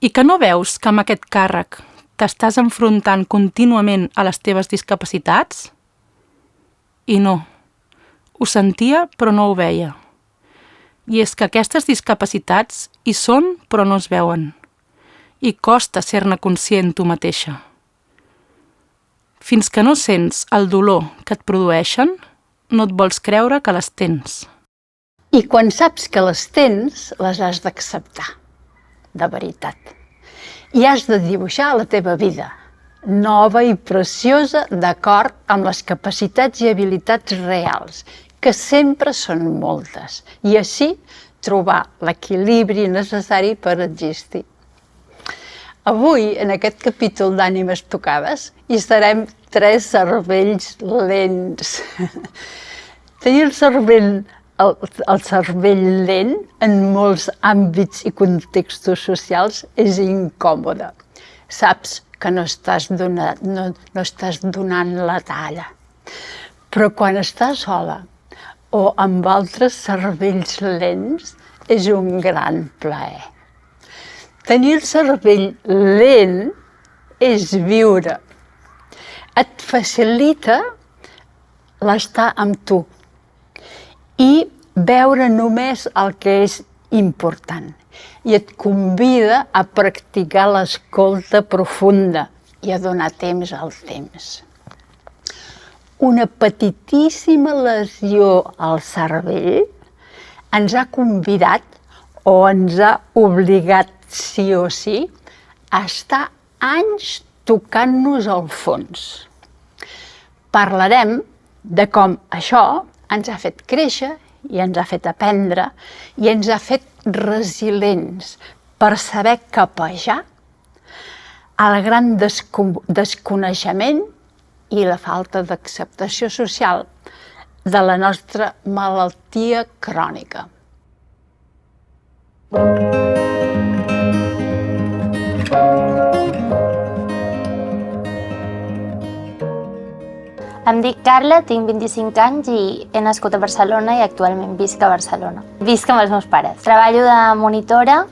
I que no veus que amb aquest càrrec t'estàs enfrontant contínuament a les teves discapacitats? I no, ho sentia però no ho veia. I és que aquestes discapacitats hi són però no es veuen. I costa ser-ne conscient tu mateixa. Fins que no sents el dolor que et produeixen, no et vols creure que les tens. I quan saps que les tens, les has d'acceptar, de veritat. I has de dibuixar la teva vida, nova i preciosa, d'acord amb les capacitats i habilitats reals, que sempre són moltes, i així trobar l'equilibri necessari per existir. Avui, en aquest capítol d'Ànimes Tocades, hi estarem 3 cervells lents. Tenir el cervell lent en molts àmbits i contextos socials és incòmode. Saps que no estàs donant la talla. Però quan estàs sola o amb altres cervells lents és un gran plaer. Tenir el cervell lent és viure. Et facilita l'estar amb tu i veure només el que és important. I et convida a practicar l'escolta profunda i a donar temps al temps. Una petitíssima lesió al cervell ens ha convidat o ens ha obligat sí o sí a estar anys tocant-nos al fons. Parlarem de com això ens ha fet créixer i ens ha fet aprendre i ens ha fet resilients per saber capejar el gran desconeixement i la falta d'acceptació social de la nostra malaltia crònica. Em dic Carla, tinc 25 anys i he nascut a Barcelona i actualment visc a Barcelona. Visc amb els meus pares. Treballo de monitora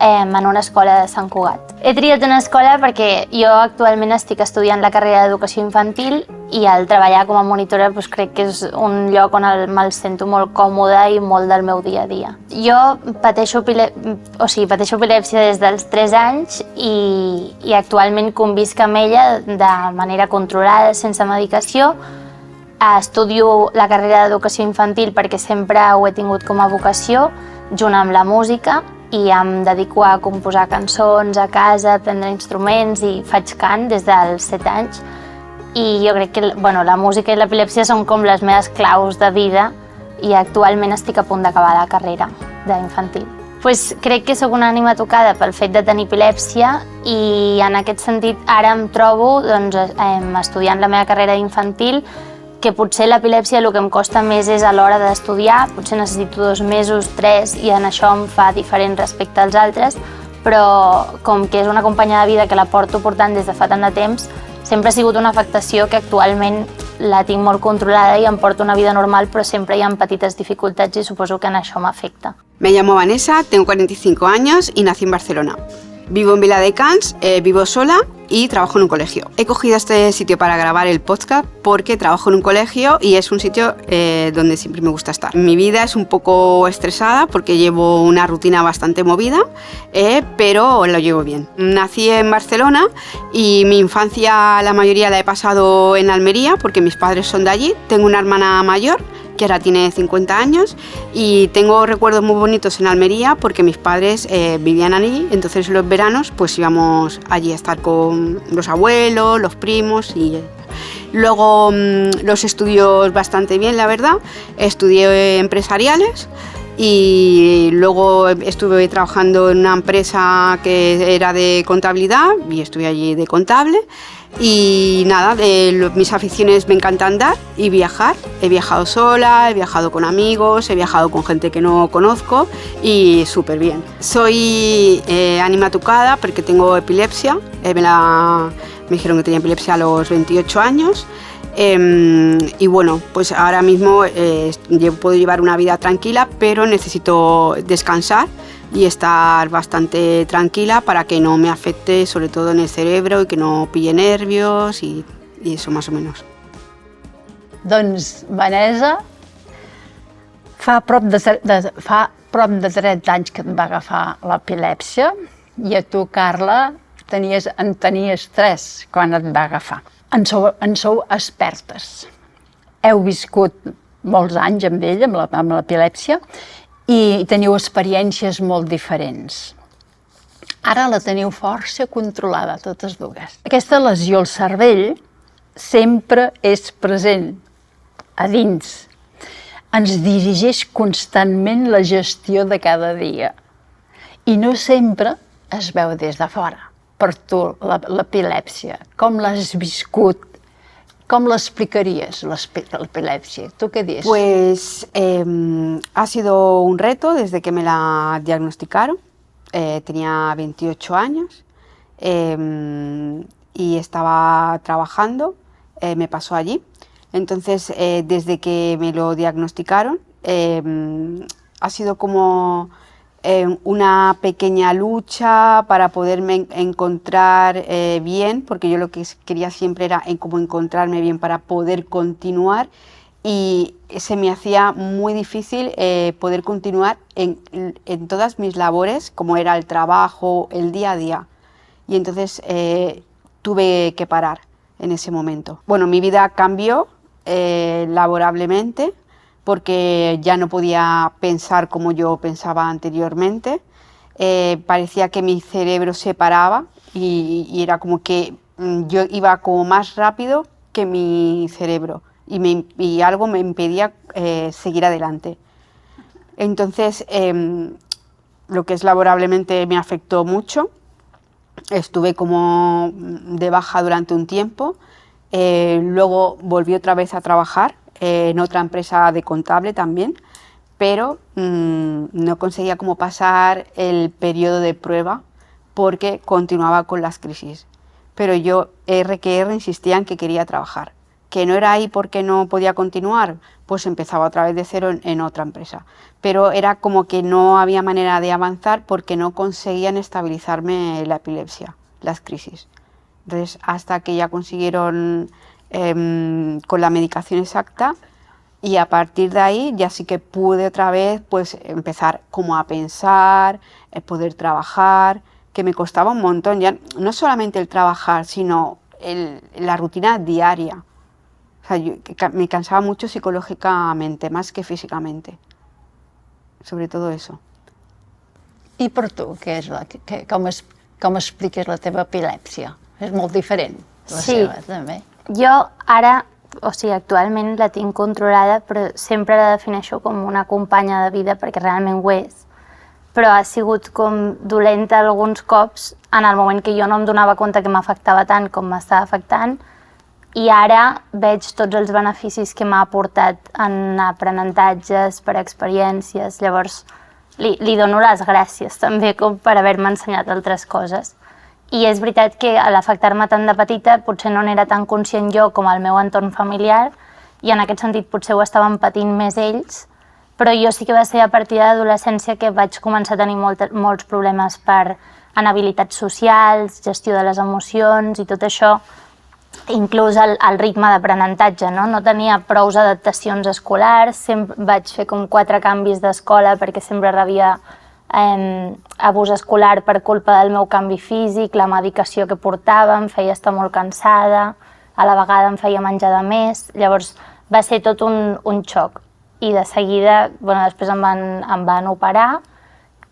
en una escola de Sant Cugat. He triat una escola perquè jo actualment estic estudiant la carrera d'Educació Infantil i al treballar com a monitora crec que és un lloc on me'l sento molt còmoda i molt del meu dia a dia. Jo pateixo epilèpsia des dels 3 anys i actualment convisc amb ella de manera controlada, sense medicació. Estudio la carrera d'Educació Infantil perquè sempre ho he tingut com a vocació, junt amb la música, i em dedico a composar cançons a casa, aprendre instruments i faig cant des dels 7 anys. I jo crec que la música i l'epilèpsia són com les meves claus de vida i actualment estic a punt d'acabar la carrera d'infantil. Crec que sóc una ànima tocada pel fet de tenir epilèpsia i en aquest sentit ara em trobo estudiant la meva carrera d'infantil, que potser l'epilèpsia el que em costa més és a l'hora d'estudiar, potser necessito 2 mesos, 3, i en això em fa diferent respecte als altres, però com que és una companya de vida que la porto portant des de fa tant de temps, sempre ha sigut una afectació que actualment la tinc molt controlada y porto una vida normal, pero siempre hay petitas dificultades y supongo que en això m'afecta. Me llamo Vanessa, tengo 45 años y nací en Barcelona. Vivo en Viladecans, vivo sola y trabajo en un colegio. He cogido este sitio para grabar el podcast porque trabajo en un colegio y es un sitio donde siempre me gusta estar. Mi vida es un poco estresada porque llevo una rutina bastante movida, pero lo llevo bien. Nací en Barcelona y mi infancia la mayoría la he pasado en Almería porque mis padres son de allí. Tengo una hermana mayor que ahora tiene 50 años y tengo recuerdos muy bonitos en Almería porque mis padres vivían allí, entonces los veranos pues íbamos allí a estar con los abuelos, los primos y luego los estudios bastante bien, la verdad. Estudié empresariales y luego estuve trabajando en una empresa que era de contabilidad y estuve allí de contable. Y nada, mis aficiones me encanta andar y viajar. He viajado sola, he viajado con amigos, he viajado con gente que no conozco y súper bien. Soy ánima tocada porque tengo epilepsia. Me dijeron que tenía epilepsia a los 28 años. Y bueno, pues ahora mismo puedo llevar una vida tranquila, pero necesito descansar y estar bastante tranquila para que no me afecte sobre todo en el cerebro y que no pille nervios y eso más o menos. Doncs Vanessa, fa prop de 30 anys que et va agafar l'epilèpsia i a tu, Carla, en tenies 3 quan et va agafar. En sou expertes. Heu viscut molts anys amb ella, amb l'epilèpsia, i teniu experiències molt diferents. Ara la teniu força controlada, totes dues. Aquesta lesió al cervell sempre és present a dins. Ens dirigeix constantment la gestió de cada dia. I no sempre es veu des de fora. Per tu, l'epilèpsia, com l'has viscut? ¿Cómo lo explicarías, la epilepsia? ¿Tú qué dices? Pues ha sido un reto desde que me la diagnosticaron. Tenía 28 años y estaba trabajando, me pasó allí. Entonces, desde que me lo diagnosticaron, ha sido como una pequeña lucha para poderme encontrar bien, porque yo lo que quería siempre era como encontrarme bien para poder continuar, y se me hacía muy difícil poder continuar en todas mis labores, como era el trabajo, el día a día. Y entonces tuve que parar en ese momento. Bueno, mi vida cambió laborablemente, porque ya no podía pensar como yo pensaba anteriormente. Parecía que mi cerebro se paraba y era como que yo iba como más rápido que mi cerebro y algo me impedía seguir adelante. Entonces, lo que es laborablemente me afectó mucho. Estuve como de baja durante un tiempo, luego volví otra vez a trabajar en otra empresa de contable también, pero no conseguía como pasar el periodo de prueba porque continuaba con las crisis. Pero yo, que insistía en que quería trabajar, que no era ahí porque no podía continuar, pues empezaba otra vez de cero en otra empresa. Pero era como que no había manera de avanzar porque no conseguían estabilizarme la epilepsia, las crisis. Entonces, hasta que ya consiguieron con la medicación exacta, y a partir de ahí ya sí que pude otra vez pues empezar como a pensar, poder trabajar, que me costaba un montón, ya no solamente el trabajar, sino la rutina diaria. O sea, me cansaba mucho psicológicamente, más que físicamente, sobre todo eso. I per tu, com expliques la teva epilèpsia? És molt diferent, la seva, també. Jo ara, actualment la tinc controlada, però sempre la defineixo com una companya de vida perquè realment ho és. Però ha sigut com dolenta alguns cops en el moment que jo no em donava compte que m'afectava tant com m'estava afectant, i ara veig tots els beneficis que m'ha aportat en aprenentatges, per experiències. Llavors li dono les gràcies també com per haver-me ensenyat altres coses. I és veritat que a l'afectar-me tant de petita potser no n'era tan conscient jo com el meu entorn familiar, i en aquest sentit potser ho estaven patint més ells, però jo sí que va ser a partir de l'adolescència que vaig començar a tenir molts problemes en habilitats socials, gestió de les emocions i tot això, inclús el ritme d'aprenentatge, no? No tenia prous adaptacions escolars, vaig fer com 4 canvis d'escola perquè sempre rebia abús escolar per culpa del meu canvi físic, la medicació que portava em feia estar molt cansada, a la vegada em feia menjar de més, llavors va ser tot un xoc. I de seguida, després em van operar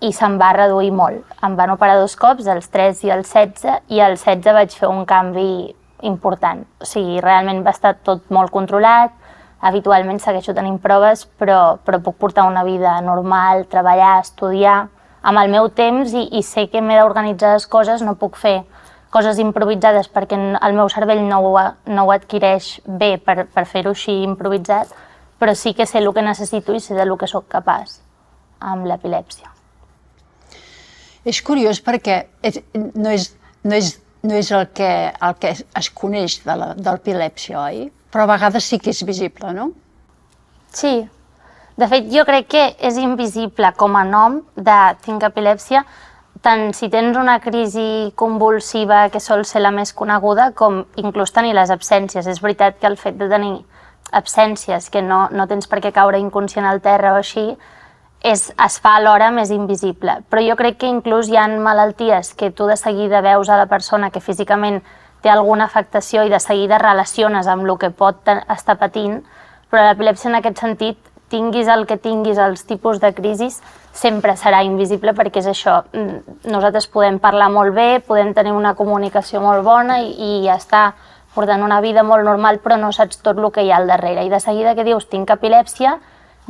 i se'm va reduir molt. Em van operar 2 cops, els 3 i el 16, i al 16 vaig fer un canvi important. O sigui, realment va estar tot molt controlat, habitualment segueixo tenint proves, però puc portar una vida normal, treballar, estudiar, amb el meu temps, i sé que m'he d'organitzar les coses, no puc fer coses improvisades perquè el meu cervell no ho adquireix bé per fer-ho així improvisat, però sí que sé el que necessito i sé del que sóc capaç amb l'epilèpsia. És curiós perquè no és el que es coneix de l'epilèpsia, oi? Però a vegades sí que és visible, no? Sí. De fet, jo crec que és invisible com a nom de tinc epilèpsia, tant si tens una crisi convulsiva que sol ser la més coneguda, com inclús tenir les absències. És veritat que el fet de tenir absències, que no tens per què caure inconscient al terra o així, es fa alhora més invisible. Però jo crec que inclús hi ha malalties que tu de seguida veus a la persona que físicament té alguna afectació i de seguida relaciones amb el que pot estar patint, però l'epilèpsia en aquest sentit, tinguis el que tinguis, els tipus de crisis, sempre serà invisible perquè és això. Nosaltres podem parlar molt bé, podem tenir una comunicació molt bona i estar portant una vida molt normal, però no saps tot el que hi ha al darrere. I de seguida que dius tinc epilèpsia,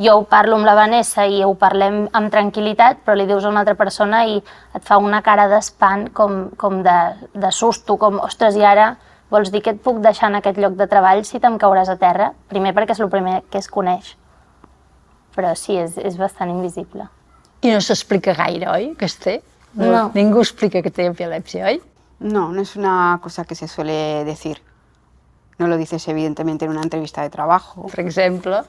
jo ho parlo amb la Vanessa i ho parlem amb tranquil·litat, però li dius a una altra persona i et fa una cara d'espant com de susto, com ostres, i ara vols dir que et puc deixar en aquest lloc de treball si te'm cauràs a terra? Primer perquè és el primer que es coneix. Però sí, és bastant invisible. I no s'explica gaire, oi, que es té? No. Ningú explica que té epilèpsia, oi? No, no es una cosa que se suele decir. No lo dices evidentemente en una entrevista de trabajo. Per exemple.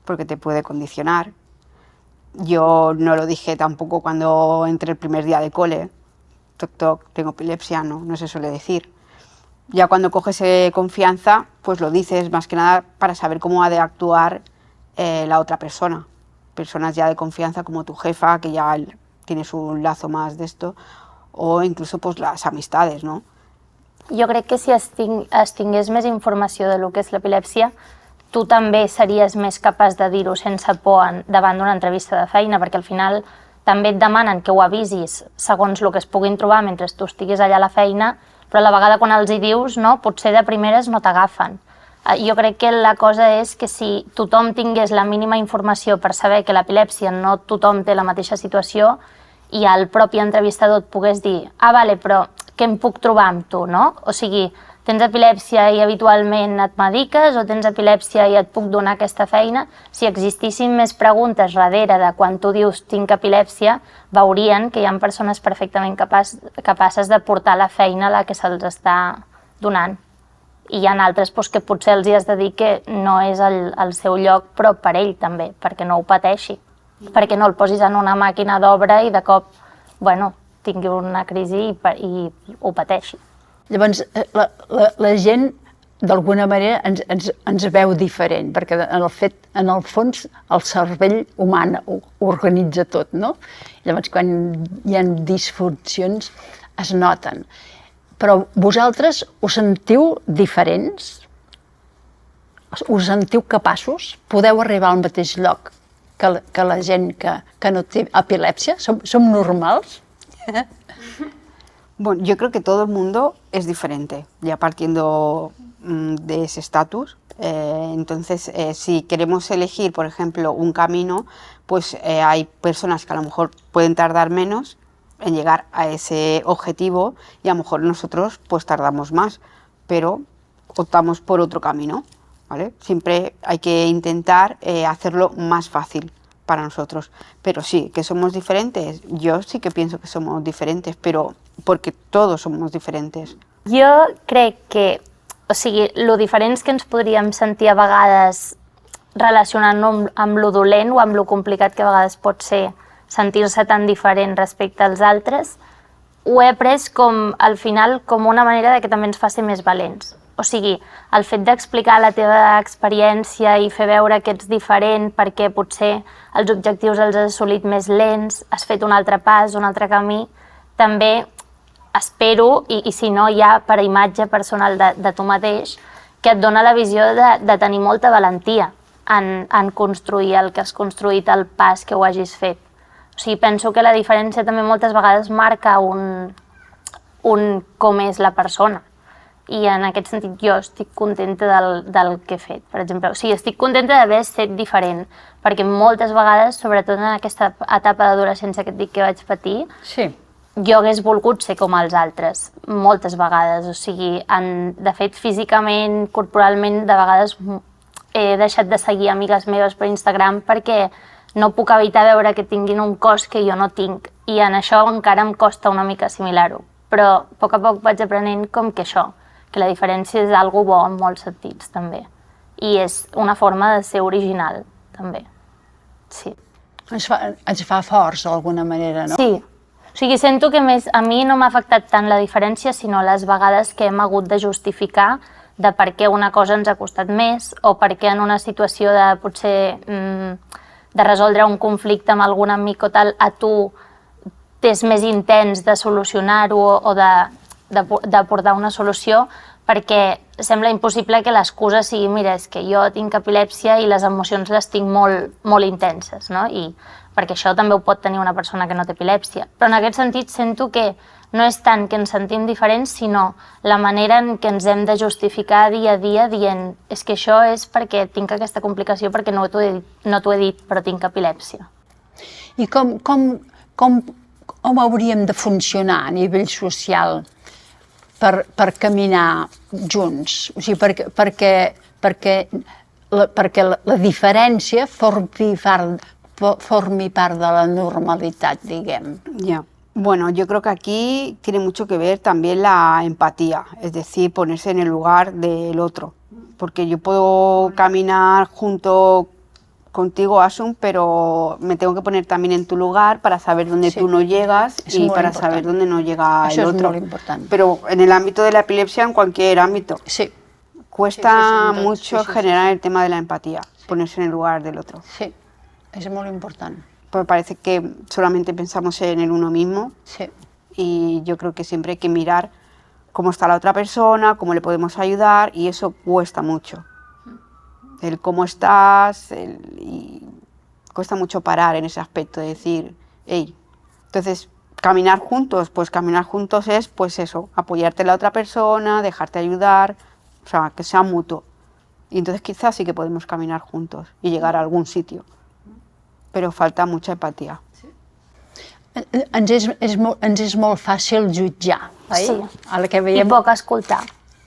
Porque te puede condicionar. Yo no lo dije tampoco cuando entré el primer día de cole. Toc, toc, tengo epilepsia, no se suele decir. Ya cuando coges confianza, pues lo dices más que nada para saber cómo ha de actuar la otra persona. Personas ya de confianza como tu jefa, que ya tienes un lazo más de esto, o incluso pues las amistades, ¿no? Jo crec que si es tingués més informació de lo que és l'epilèpsia, tu també series més capaç de dir-ho sense por davant d'una entrevista de feina, perquè al final també et demanen que ho avisis segons el que es puguin trobar mentre tu estiguis allà a la feina, però a la vegada quan els hi dius, no, potser de primeres no t'agafen. Jo crec que la cosa és que si tothom tingués la mínima informació per saber que l'epilèpsia no tothom té la mateixa situació i el propi entrevistador et pogués dir vale, però què em puc trobar amb tu, no? O sigui, tens epilèpsia i habitualment et mediques o tens epilèpsia i et puc donar aquesta feina? Si existissin més preguntes darrere de quan tu dius tinc epilèpsia, veurien que hi ha persones perfectament capaces de portar la feina a la que se'ls està donant. I hi ha altres que potser els hi has de dir que no és el seu lloc, però per ell també, perquè no ho pateixi. Perquè no el posis en una màquina d'obra i de cop, tingui una crisi i ho pateixi. Llavors, la gent, d'alguna manera, ens veu diferent, perquè en el fons, el cervell humà ho organitza tot, no? Llavors, quan hi ha disfuncions, es noten. Però vosaltres us sentiu diferents? Us sentiu capaços? Podeu arribar al mateix lloc que la gent que no té epilèpsia? Som normals? Bueno, yo creo que todo el mundo es diferente, ya partiendo de ese estatus. Entonces, si queremos elegir, por ejemplo, un camino, pues hay personas que a lo mejor pueden tardar menos en llegar a ese objetivo y a lo mejor nosotros pues tardamos más, pero optamos por otro camino, ¿vale? Siempre hay que intentar hacerlo más fácil para nosotros, pero sí, que somos diferentes, yo sí que pienso que somos diferentes, pero porque todos somos diferentes. Jo crec que, o sigui, lo diferents que ens podríem sentir a vegades relacionant-nos amb lo dolent o amb lo complicat que a vegades pot ser sentir-se tan diferent respecte als altres, ho he pres al final com una manera de que també ens faci més valents. O sigui, el fet d'explicar la teva experiència i fer veure que ets diferent perquè potser els objectius els has assolit més lents, has fet un altre pas, un altre camí, també espero, i si no ja per imatge personal de tu mateix, que et dona la visió de tenir molta valentia en construir el que has construït, el pas que ho hagis fet. O sigui, penso que la diferència també moltes vegades marca com és la persona. I en aquest sentit jo estic contenta del que he fet, per exemple. O sigui, estic contenta d'haver estat diferent, perquè moltes vegades, sobretot en aquesta etapa d'adolescència que et dic que vaig patir, jo hagués volgut ser com els altres, moltes vegades. O sigui, de fet, físicament, corporalment, de vegades he deixat de seguir amigues meves per Instagram perquè no puc evitar veure que tinguin un cos que jo no tinc, i en això encara em costa una mica assimilar-ho. Però a poc vaig aprenent com que això, que la diferència és algo bo en molts sentits també, i és una forma de ser original també. sí. Ens fa forts d'alguna manera, no? Sí, o sigui, sento que més a mi no m'ha afectat tant la diferència, sinó les vegades que hem hagut de justificar de per què una cosa ens ha costat més o per què en una situació de potser de resoldre un conflicte amb algun amic o tal, a tu t'és més intens de solucionar-ho o d'aportar una solució, perquè sembla impossible que l'excusa sigui mira, és que jo tinc epilèpsia i les emocions les tinc molt, molt intenses, no? I perquè això també ho pot tenir una persona que no té epilèpsia. Però en aquest sentit sento que no és tant que ens sentim diferents, sinó la manera en què ens hem de justificar dia a dia dient és que això és perquè tinc aquesta complicació perquè no t'ho he dit, però tinc epilèpsia. I com hauríem de funcionar a nivell social per caminar junts? O sigui, perquè la diferència formi part de la normalitat, diguem. Ya. Bueno, yo creo que aquí tiene mucho que ver también la empatía, es decir, ponerse en el lugar del otro. Porque yo puedo caminar junto contigo, Asun, pero me tengo que poner también en tu lugar para saber dónde tú no llegas y para saber dónde no llega el otro. Eso es muy importante. Pero en el ámbito de la epilepsia, en cualquier ámbito, Sí, cuesta mucho generar el tema de la empatía, ponerse en el lugar del otro. sí, és molt important. Porque parece que solamente pensamos en el uno mismo. Sí. Y yo creo que siempre hay que mirar cómo está la otra persona, cómo le podemos ayudar, y eso cuesta mucho. El cómo estás, y cuesta mucho parar en ese aspecto, de decir, hey, entonces caminar juntos, pues caminar juntos es pues eso, apoyarte en la otra persona, dejarte ayudar, o sea, que sea mutuo. Y entonces quizás sí que podemos caminar juntos y llegar a algún sitio, pero falta mucha empatía. Ens és molt fàcil jutjar, oi? Sí. Ara que veiem... I poc escoltar.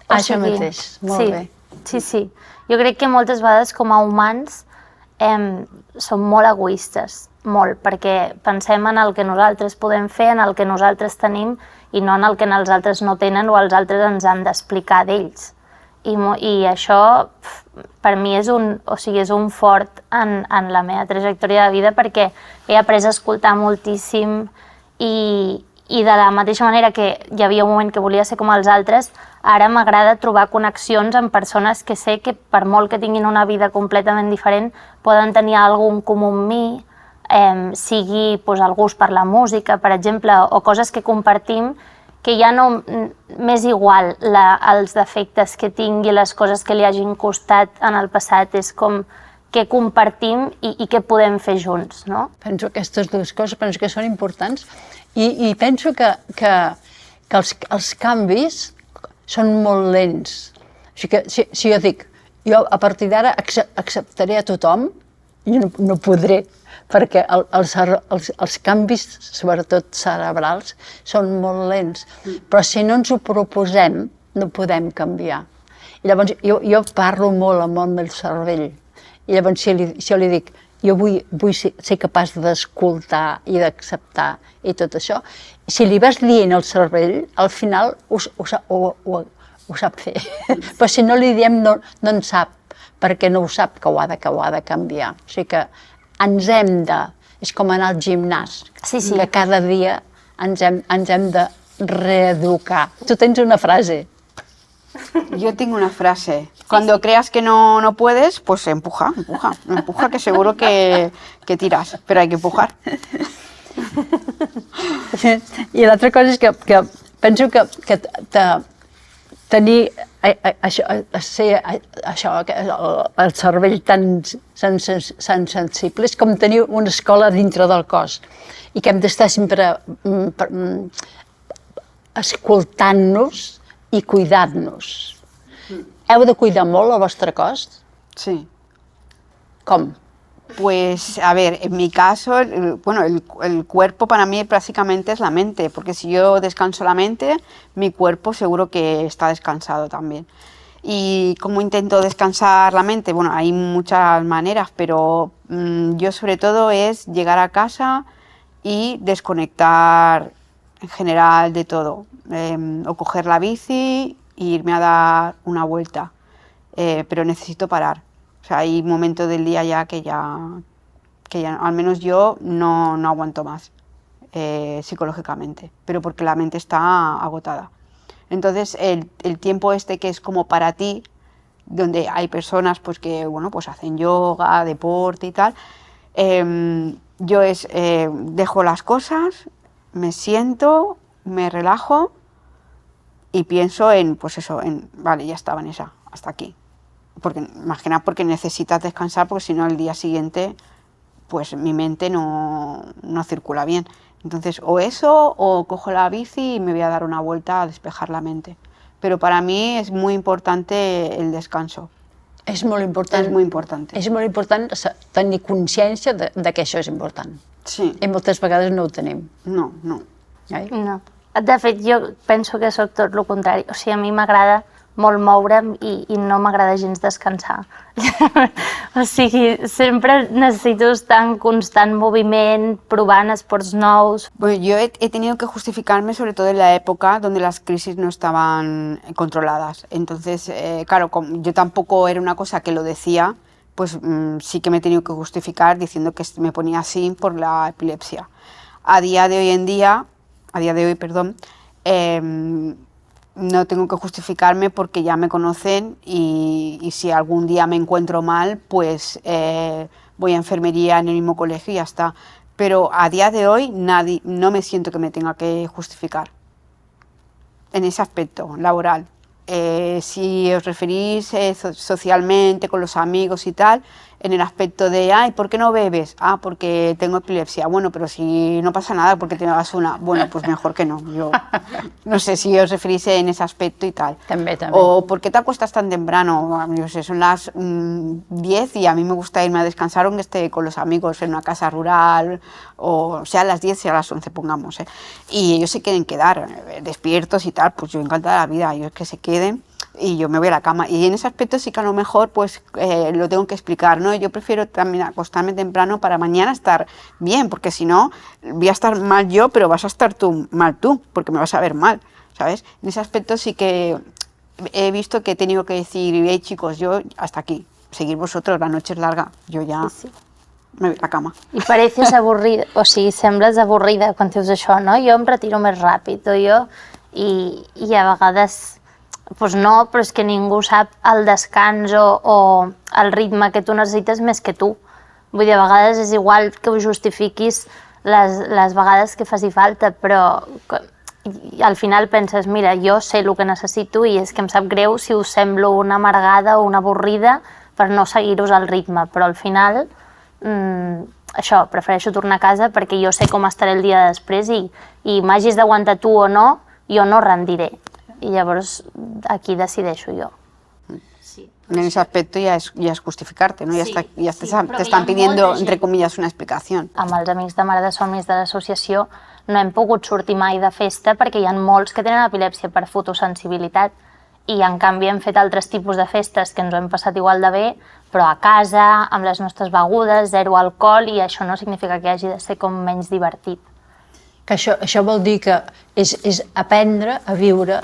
Això mateix, molt bé. Sí. Jo crec que moltes vegades com a humans som molt egoistes, molt, perquè pensem en el que nosaltres podem fer, en el que nosaltres tenim i no en el que els altres no tenen o els altres ens han d'explicar d'ells. I això per mi és un fort en la meva trajectòria de vida perquè he après a escoltar moltíssim i de la mateixa manera que hi havia un moment que volia ser com els altres, ara m'agrada trobar connexions amb persones que sé que per molt que tinguin una vida completament diferent poden tenir alguna cosa en comú amb mi, sigui el gust per la música, per exemple, o coses que compartim que ja no m'és igual els defectes que tingui, les coses que li hagin costat en el passat, és com què compartim i què podem fer junts, no? Penso aquestes dues coses, penso que són importants i penso que els canvis són molt lents. O sigui que si jo dic, jo a partir d'ara acceptaré a tothom, jo no podré, perquè els canvis, sobretot cerebrals, són molt lents. Però si no ens ho proposem, no podem canviar. I llavors jo parlo molt amb el meu cervell. I llavors si jo li dic, jo vull ser capaç d'escoltar i d'acceptar i tot això, si li vas dient al cervell, al final ho sap fer. Però si no li diem no en sap, perquè no ho sap que ho ha de canviar. O sigui que ens hem de... És com anar al gimnàs, que cada dia ens hem de reeducar. Tu tens una frase. Yo tengo una frase. Cuando creas que no puedes, pues empuja, que seguro que tiras, però hay que empujar. I l'altra cosa és que penso que tenir el cervell tan sensible és com tenir una escola dintre del cos i que hem d'estar sempre escoltant-nos i cuidant-nos. Heu de cuidar molt el vostre cos? Sí. Com? Pues, a ver, en mi caso, el cuerpo para mí prácticamente es la mente, porque si yo descanso la mente, mi cuerpo seguro que está descansado también. ¿Y cómo intento descansar la mente? Bueno, hay muchas maneras, pero yo sobre todo es llegar a casa y desconectar en general de todo, o coger la bici e irme a dar una vuelta, pero necesito parar. O sea, hay momentos del día ya que ya que ya, al menos yo no aguanto más psicológicamente, pero porque la mente está agotada. Entonces el tiempo este que es como para ti, donde hay personas pues que bueno, pues hacen yoga, deporte y tal, yo dejo las cosas, me siento, me relajo y pienso en, pues eso, vale, ya estaba en esa, hasta aquí. Porque, más que nada porque necesitas descansar, porque si no el día siguiente, pues mi mente no circula bien. Entonces, o eso, o cojo la bici y me voy a dar una vuelta a despejar la mente. Pero para mí és molt important el descanso. És molt important. És molt important. És molt important tenir consciència de que això és important. Sí. I moltes vegades no ho tenim. No. No. De fet, jo penso que sóc tot el contrari. O sigui, a mi m'agrada molt moure'm i no m'agrada gens descansar. O sigui, sempre necesito estar en constant moviment, provant esports nous. Bueno, yo he tenido que justificarme sobre todo en la época donde las crisis no estaban controladas. Entonces, claro, como yo tampoco era una cosa que lo decía, pues sí que me he tenido que justificar diciendo que me ponía así por la epilepsia. A día de hoy, no tengo que justificarme porque ya me conocen y si algún día me encuentro mal, pues voy a enfermería en el mismo colegio y ya está. Pero a día de hoy no me siento que me tenga que justificar en ese aspecto laboral. Si os referís socialmente, con los amigos y tal, en el aspecto de, ay, ¿por qué no bebes? Ah, porque tengo epilepsia. Bueno, pero si no pasa nada porque te hagas una. Bueno, pues mejor que no. Yo no sé si os referís en ese aspecto y tal. También. O ¿por qué te acuestas tan temprano? Yo sé, son las 10 y a mí me gusta irme a descansar aunque esté con los amigos en una casa rural, o sea a las 10 y a las 11 pongamos. Y ellos se quieren quedar despiertos y tal, pues yo encantada la vida, ellos que se queden y yo me voy a la cama. Y en ese aspecto sí que a lo mejor pues lo tengo que explicar, ¿no? Yo prefiero también acostarme temprano para mañana estar bien, porque si no voy a estar mal yo, pero vas a estar mal tú, porque me vas a ver mal, ¿sabes? En ese aspecto sí que he visto que he tenido que decir, hey chicos, yo hasta aquí, seguir vosotros, la noche es larga, yo ya Sí. me voy a la cama. I pareces avorrida, o sigui, sembles avorrida quan dius això, no? Jo em retiro més ràpid, o jo... I a vegades, doncs no, però és que ningú sap el descans o el ritme que tu necessites més que tu. Vull dir, a vegades és igual que ho justifiquis les vegades que faci falta, però al final penses, mira, jo sé el que necessito i és que em sap greu si us semblo una amargada o una avorrida per no seguir-vos el ritme, però al final... això, prefereixo tornar a casa perquè jo sé com estaré el dia després i m'hagis d'aguantar tu o no, jo no rendiré. I llavors aquí decideixo jo. Sí. En ese aspecto ya es justificarte, ¿no? Sí, Te están pidiendo, entre comillas, una explicación. Amb els amics de Mare de Somnis de l'associació no hem pogut sortir mai de festa perquè hi ha molts que tenen epilèpsia per fotosensibilitat i en canvi hem fet altres tipus de festes que ens ho hem passat igual de bé, però a casa, amb les nostres begudes, zero alcohol, i això no significa que hagi de ser com menys divertit. Que això vol dir que és aprendre a viure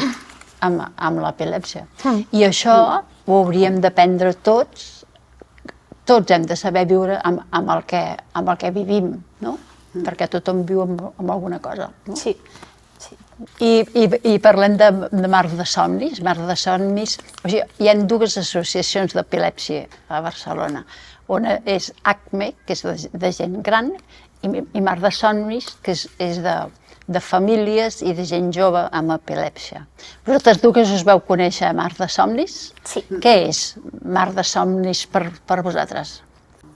amb l'epilèpsia. I això ho hauríem d'aprendre tots. Tots hem de saber viure amb el que vivim, no? Perquè tothom viu amb alguna cosa. No? Sí. I parlem de Mar de Somnis. Mar de Somnis, o sigui, hi ha dues associacions d'epilèpsia a Barcelona. Una és ACME, que és de gent gran, i Mar de Somnis, que és de famílies i de gent jove amb epilèpsia. Vosaltres dues us vau conèixer a Mar de Somnis? Sí. Què és Mar de Somnis per vosaltres?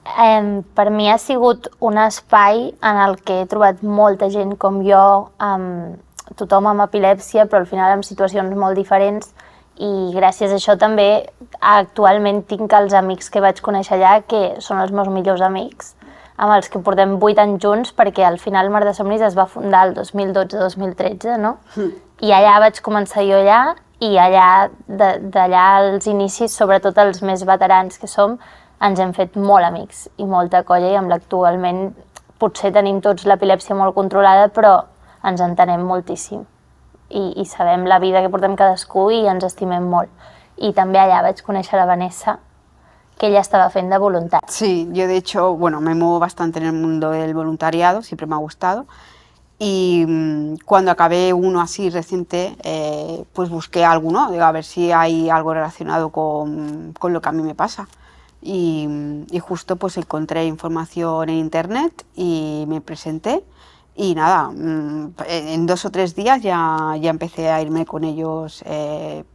Per mi ha sigut un espai en el que he trobat molta gent com jo, tothom amb epilèpsia, però al final en situacions molt diferents, i gràcies a això també actualment tinc els amics que vaig conèixer allà, que són els meus millors amics, amb els que portem 8 anys junts, perquè al final Mar de Somnis es va fundar el 2012-2013, no? I allà vaig començar jo allà, i d'allà als inicis, sobretot els més veterans que som, ens hem fet molt amics i molta colla, i amb l'actualment potser tenim tots l'epilèpsia molt controlada, però ens entenem moltíssim i sabem la vida que portem cadascú i ens estimem molt. I també allà vaig conèixer la Vanessa, que ella estaba fent de voluntari. Sí, yo de hecho, bueno, me muevo bastante en el mundo del voluntariado, siempre me ha gustado. Y cuando acabé uno así reciente, pues busqué alguno, a ver si hay algo relacionado con lo que a mí me pasa. Y justo pues encontré información en internet y me presenté. Y nada, en 2 o 3 días ya empecé a irme con ellos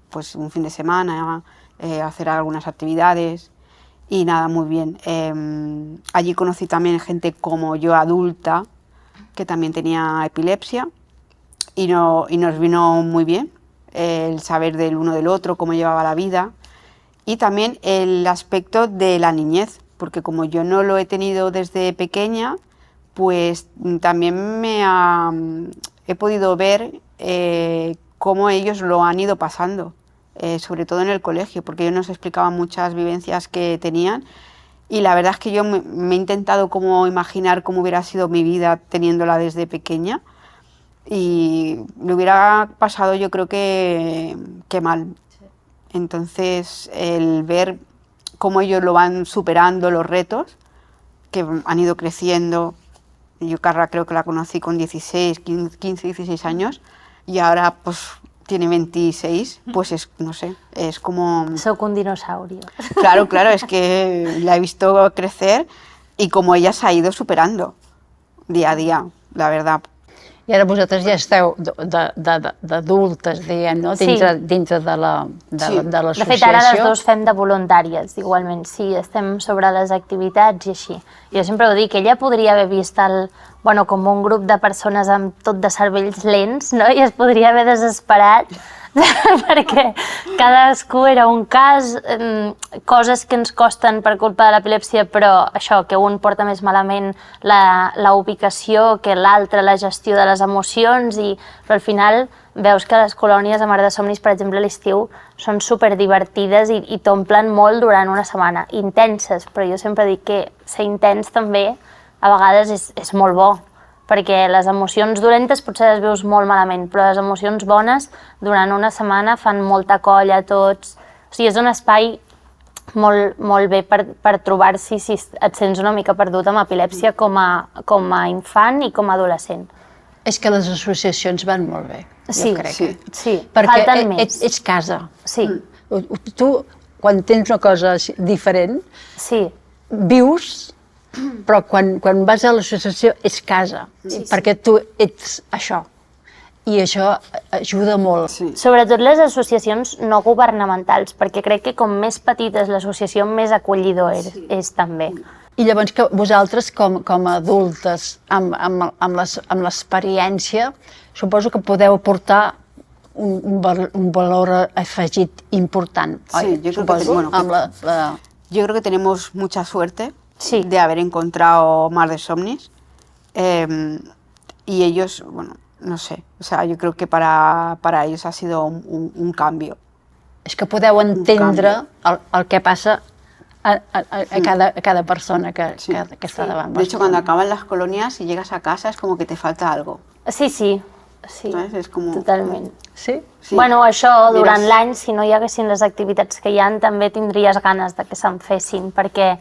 pues un fin de semana, a hacer algunas actividades. Y nada, muy bien. Allí conocí también gente como yo adulta, que también tenía epilepsia, y nos vino muy bien el saber del uno del otro, cómo llevaba la vida, y también el aspecto de la niñez, porque como yo no lo he tenido desde pequeña, pues también he podido ver cómo ellos lo han ido pasando. Sobre todo en el colegio, porque ellos nos explicaban muchas vivencias que tenían y la verdad es que yo me he intentado como imaginar cómo hubiera sido mi vida teniéndola desde pequeña y me hubiera pasado yo creo que mal. Entonces el ver cómo ellos lo van superando los retos, que han ido creciendo, yo Carla creo que la conocí con 16, 15, 16 años y ahora pues tiene 26, pues es, no sé, es como... Sóc un dinosaurio. Claro, es que la he visto crecer y como ella se ha ido superando día a día, la verdad. I ara vosaltres ja esteu d'adultes, diguem, no? Dintre de l'associació. De fet, ara les dues fem de voluntàries, igualment. Sí, estem sobre les activitats i així. Jo sempre ho dic, ella podria haver vist com un grup de persones amb tot de cervells lents, no? I es podria haver desesperat perquè cadascú era un cas, coses que ens costen per culpa de l'epilèpsia, però això, que un porta més malament la ubicació que l'altre, la gestió de les emocions, però al final veus que les colònies a Mar de Somnis, per exemple, a l'estiu, són superdivertides i t'omplen molt durant una setmana, intenses, però jo sempre dic que ser intens també a vegades és molt bo, perquè les emocions dolentes potser les veus molt malament, però les emocions bones durant una setmana fan molta colla a tots. O sigui, és un espai molt bé per trobar-s'hi si et sents una mica perdut amb epilèpsia com a infant i com a adolescent. És que les associacions van molt bé, jo crec. Sí, perquè falten més. Ets casa. Sí. Tu, quan tens una cosa diferent, vius, però quan vas a l'associació és casa, perquè tu ets això. I això ajuda molt. Sí. Sobretot les associacions no governamentals, perquè crec que com més petita és l'associació, més acollidor és també. I llavors que vosaltres, com a adultes, amb l'experiència, suposo que podeu aportar un valor afegit important, oi? Sí, yo creo que tenemos mucha suerte de haber encontrado Mar de Somnis y ellos, bueno, no sé, o sea, yo creo que para ellos ha sido un cambio. És que podeu entendre el que passa a cada persona que està davant. De hecho, cuando acaban las colonias y llegas a casa es como que te falta algo. Sí. ¿Sabes? Es como... Totalment. Sí? Bueno, això, durant l'any, si no hi haguessin les activitats que hi ha, també tindries ganes de que se'n fessin, perquè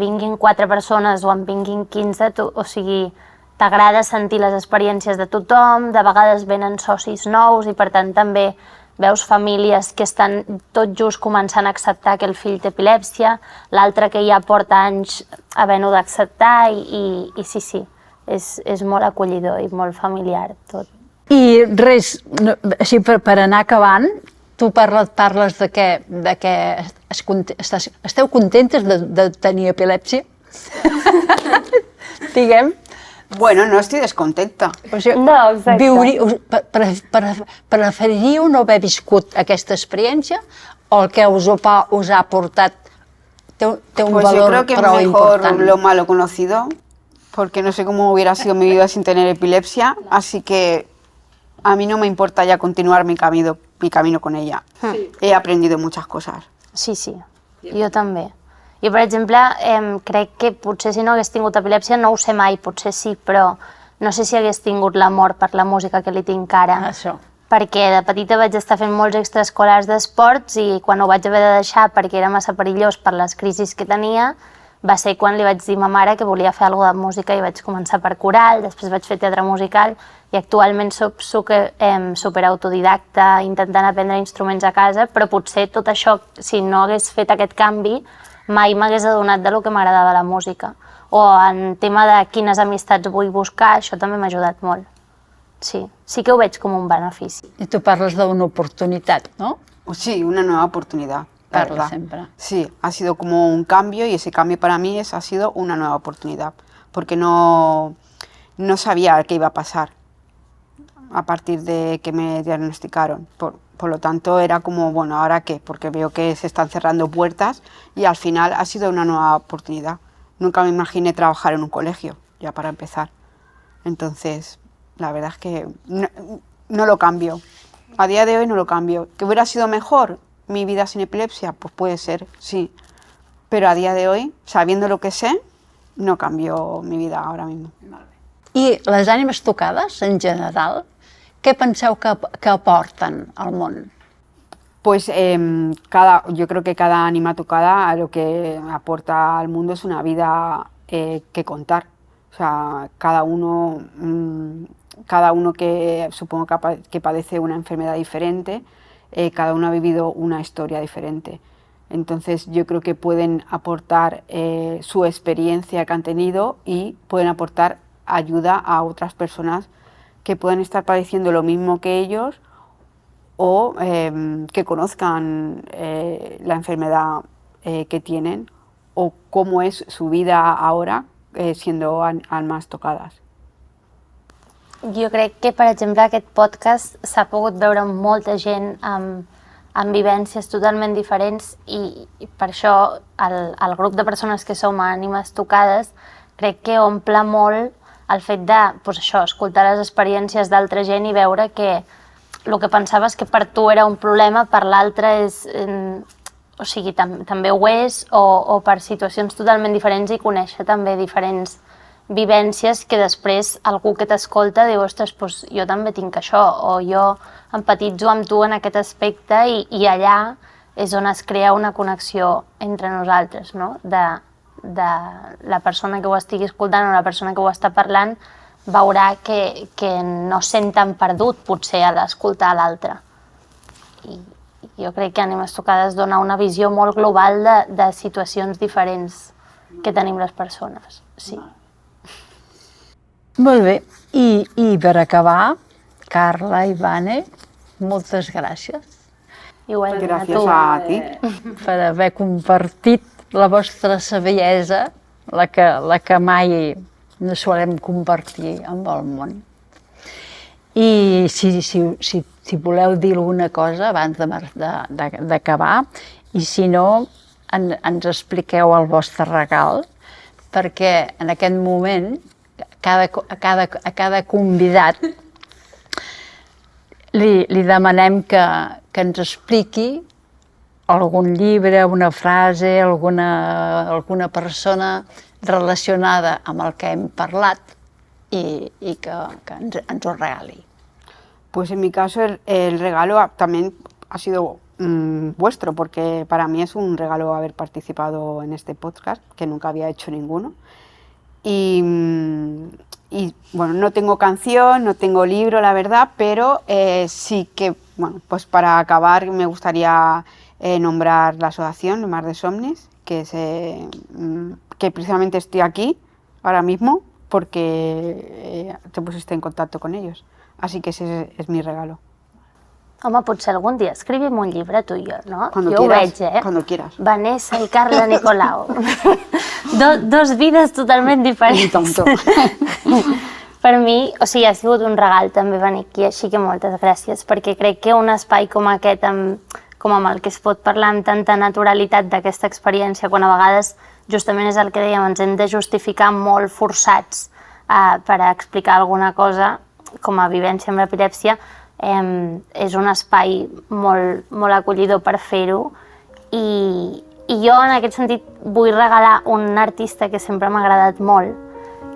vinguin 4 persones o en vinguin 15, o sigui, t'agrada sentir les experiències de tothom, de vegades venen socis nous i per tant també veus famílies que estan tot just començant a acceptar que el fill té epilèpsia, l'altre que ja porta anys havent-ho d'acceptar i sí, és molt acollidor i molt familiar tot. I res, així per anar acabant, tu parles de que esteu contentes de tenir epilèpsia? Diguem. Bueno, no estoy descontenta. No, exacte. Preferiríeu no haver viscut aquesta experiència o el que us ha aportat té un Pues valor yo creo que prou es mejor important? lo malo conocido, porque no sé cómo hubiera sido mi vida sin tener epilepsia, así que a mí no me importa ya continuar mi camino con ella. He aprendido muchas cosas. Sí, jo també. Jo, per exemple, crec que potser si no hagués tingut epilèpsia, no ho sé mai, potser sí, però no sé si hagués tingut l'amor per la música que li tinc ara. Això. perquè de petita vaig estar fent molts extraescolars d'esports i quan ho vaig haver de deixar perquè era massa perillós per les crisis que tenia, va ser quan li vaig dir a ma mare que volia fer alguna cosa de música i vaig començar per coral, després vaig fer teatre musical i actualment soc superautodidacta intentant aprendre instruments a casa, però potser tot això, si no hagués fet aquest canvi, mai m'hagués adonat del que m'agradava la música. O en tema de quines amistats vull buscar, això també m'ha ajudat molt. Sí que ho veig com un benefici. I tu parles d'una oportunitat, ¿no? Sí, una nueva oportunidad. La Parla verdad. sempre. Sí, ha sido como un cambio y ese cambio para mí ha sido una nueva oportunidad, porque no sabía qué iba a pasar a partir de que me diagnosticaron. Por lo tanto era como, bueno, ¿ahora qué? Porque veo que se están cerrando puertas y al final ha sido una nueva oportunidad. Nunca me imaginé trabajar en un colegio, ya para empezar. Entonces, la verdad es que no lo cambio. A día de hoy no lo cambio. ¿Que hubiera sido mejor mi vida sin epilepsia? Pues puede ser, sí. Pero a día de hoy, sabiendo lo que sé, no cambio mi vida ahora mismo. I les ànimes tocades, en general, què penseu que aporten al món? Pues yo creo que cada ánima tocada lo que aporta al mundo es una vida que contar. O sea, cada uno que supongo que padece una enfermedad diferente, cada uno ha vivido una historia diferente. Entonces yo creo que pueden aportar su experiencia que han tenido y pueden aportar ayuda a otras personas que pueden estar padeciendo lo mismo que ellos o que conozcan la enfermedad que tienen o cómo es su vida ahora siendo almas tocadas. Jo crec que, per exemple, aquest podcast s'ha pogut veure amb molta gent amb vivències totalment diferents i per això el grup de persones que som ànimes tocades crec que omple molt el fet de, doncs això, escoltar les experiències d'altra gent i veure que el que pensaves que per tu era un problema, per l'altre és... O sigui, també ho és, o per situacions totalment diferents i conèixer també diferents vivències que després algú que t'escolta diu, ostres, doncs jo també tinc això, o jo empatitzo amb tu en aquest aspecte i allà és on es crea una connexió entre nosaltres, no? De la persona que ho estigui escoltant o la persona que ho està parlant veurà que no sent tan perdut potser a l'escoltar l'altre. I jo crec que Ànimes Tocades dona una visió molt global de situacions diferents que tenim les persones. Sí. Molt bé. I per acabar, Carla i Vane, moltes gràcies. Igualment Gràcies a ti. Per haver compartit la vostra saviesa, la que mai no solem compartir amb el món. I si voleu dir alguna cosa abans d'acabar, i si no, ens expliqueu el vostre regal, perquè en aquest moment a cada convidat li demanem que ens expliqui algun llibre, una frase, alguna persona relacionada amb el que hem parlat i que ens ho regali. Pues en mi caso el regalo también ha sido vuestro, porque para mí es un regalo haber participado en este podcast, que nunca había hecho ninguno. Y bueno, no tengo canción, no tengo libro, la verdad, pero sí que, bueno, pues para acabar me gustaría nombrar la asociación Mar de Somnis, que precisamente estoy aquí ahora mismo porque te pusiste en contacto con ellos. Así que ese es mi regalo. Home, potser algun dia escrivim un llibre, tu i jo, no? Cuando jo quieras, ho veig, cuando quieras. Vanessa i Carla Nicolau. Dos vides totalment diferents. Per mi, o sigui, ha sigut un regal també venir aquí, així que moltes gràcies, perquè crec que un espai com aquest, com amb el que es pot parlar amb tanta naturalitat d'aquesta experiència, quan a vegades justament és el que dèiem, ens hem de justificar molt forçats per explicar alguna cosa, com a vivència amb l'epilèpsia, és un espai molt acollidor per fer-ho i jo en aquest sentit vull regalar un artista que sempre m'ha agradat molt,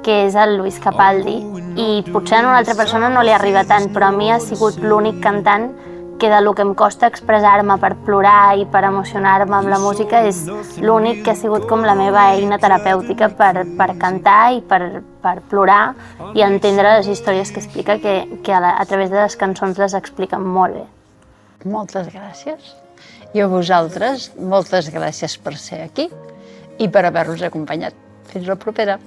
que és el Luis Capaldi, i potser a una altra persona no li arriba tant, però a mi ha sigut l'únic cantant que del que em costa expressar-me per plorar i per emocionar-me amb la música és l'únic que ha sigut com la meva eina terapèutica per cantar i per plorar i entendre les històries que explica, que a través de les cançons les expliquen molt bé. Moltes gràcies. I a vosaltres, moltes gràcies per ser aquí i per haver-nos acompanyat. Fins la propera.